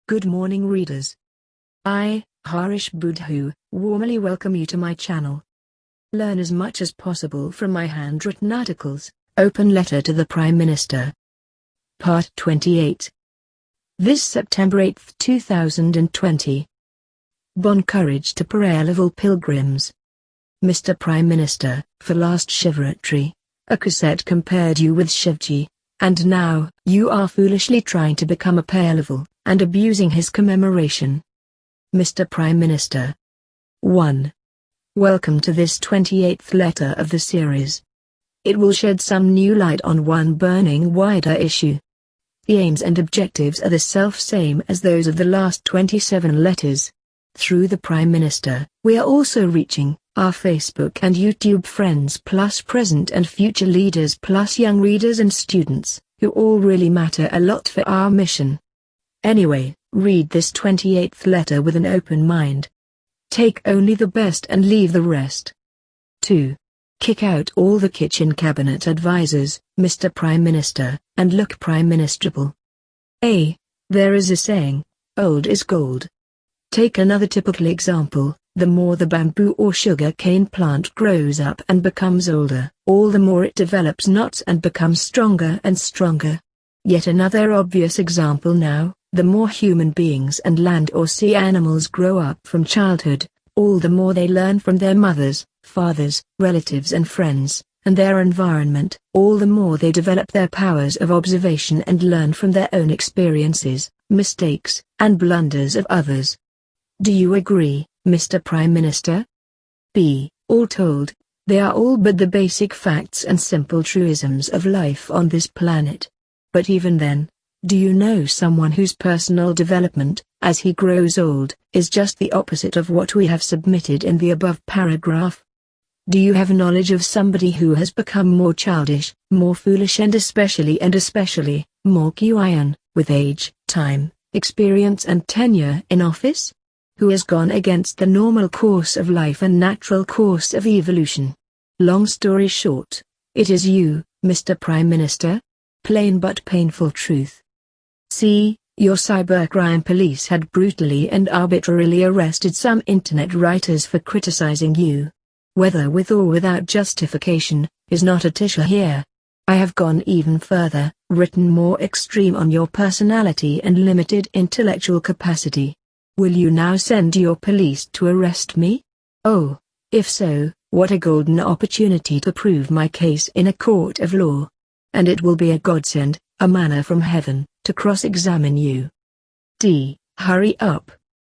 Good morning readers. I, Harish Budhu, warmly welcome you to my channel. Learn as much as possible from my handwritten articles. Open Letter to the Prime Minister. Part 28. This September 8, 2020. Bon courage to Pere Laval pilgrims. Mr. Prime Minister, for last Shivratri, a cassette compared you with Shivji, and now you are foolishly trying to become a Pere Laval, and abusing his commemoration. Mr. Prime Minister. 1. Welcome to this 28th letter of the series. It will shed some new light on one burning wider issue. The aims and objectives are the self-same as those of the last 27 letters. Through the Prime Minister, we are also reaching our Facebook and YouTube friends plus present and future leaders plus young readers and students, who all really matter a lot for our mission. Anyway, read this 28th letter with an open mind. Take only the best and leave the rest. 2. Kick out all the kitchen cabinet advisors, Mr. Prime Minister, and look prime ministrable. There is a saying, old is gold. Take another typical example, the more the bamboo or sugar cane plant grows up and becomes older, all the more it develops knots and becomes stronger and stronger. Yet another obvious example now, the more human beings and land or sea animals grow up from childhood, all the more they learn from their mothers, fathers, relatives and friends, and their environment, all the more they develop their powers of observation and learn from their own experiences, mistakes, and blunders of others. Do you agree, Mr. Prime Minister? All told, they are all but the basic facts and simple truisms of life on this planet. But even then, do you know someone whose personal development, as he grows old, is just the opposite of what we have submitted in the above paragraph? Do you have knowledge of somebody who has become more childish, more foolish and especially more quiet, with age, time, experience and tenure in office? Who has gone against the normal course of life and natural course of evolution? Long story short, it is you, Mr. Prime Minister. Plain but painful truth. See, your cybercrime police had brutally and arbitrarily arrested some internet writers for criticizing you. Whether with or without justification, is not a issue here. I have gone even further, written more extreme on your personality and limited intellectual capacity. Will you now send your police to arrest me? Oh, if so, what a golden opportunity to prove my case in a court of law. And it will be a godsend, a manna from heaven, to cross-examine you. Hurry up.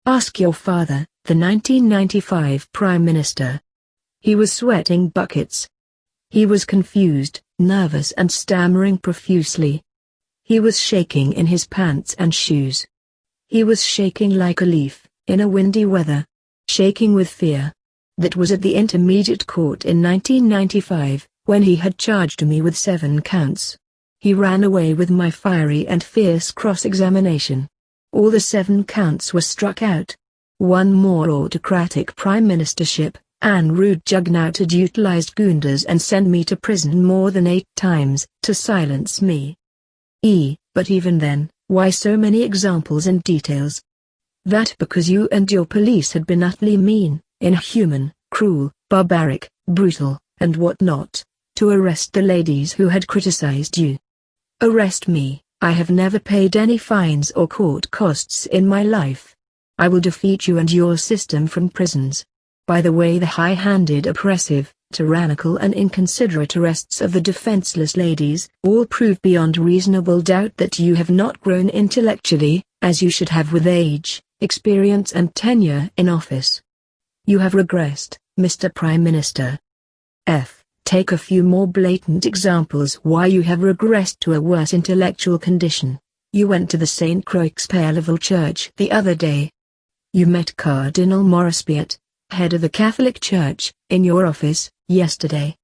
Ask your father, the 1995 Prime Minister. He was sweating buckets. He was confused, nervous and stammering profusely. He was shaking in his pants and shoes. He was shaking like a leaf, in a windy weather. Shaking with fear. That was at the Intermediate Court in 1995. When he had charged me with 7 counts. He ran away with my fiery and fierce cross-examination. All the 7 counts were struck out. One more autocratic prime ministership, and rude juggernaut had utilized goondas and sent me to prison more than 8 times, to silence me. But even then, why so many examples and details? That because you and your police had been utterly mean, inhuman, cruel, barbaric, brutal, and whatnot, to arrest the ladies who had criticized you. Arrest me, I have never paid any fines or court costs in my life. I will defeat you and your system from prisons. By the way, the high-handed, oppressive, tyrannical and inconsiderate arrests of the defenseless ladies all prove beyond reasonable doubt that you have not grown intellectually, as you should have with age, experience and tenure in office. You have regressed, Mr. Prime Minister. Take a few more blatant examples why you have regressed to a worse intellectual condition. You went to the St. Croix Pere Laval Church the other day. You met Cardinal Morrispiat, head of the Catholic Church, in your office, yesterday.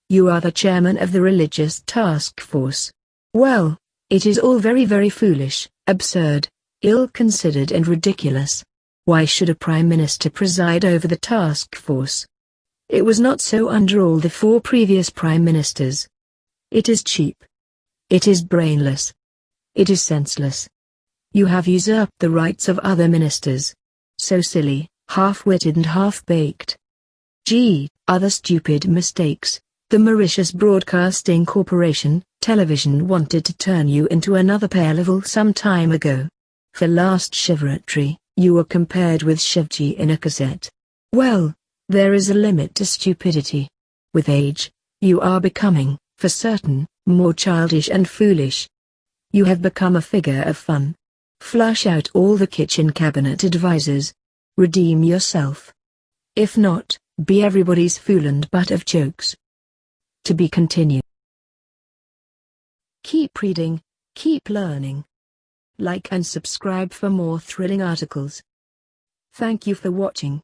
You are the chairman of the religious task force. Well, it is all very foolish, absurd, ill-considered and ridiculous. Why should a prime minister preside over the task force? It was not so under all the 4 previous prime ministers. It is cheap. It is brainless. It is senseless. You have usurped the rights of other ministers. So silly, half-witted and half-baked. Other stupid mistakes. The Mauritius Broadcasting Corporation, television wanted to turn you into another Pere Laval some time ago. For last Shivratri, you were compared with Shivji in a cassette. Well, there is a limit to stupidity. With age, you are becoming, for certain, more childish and foolish. You have become a figure of fun. Flush out all the kitchen cabinet advisors. Redeem yourself. If not, be everybody's fool and butt of jokes. To be continued. Keep reading, keep learning. Like and subscribe for more thrilling articles. Thank you for watching.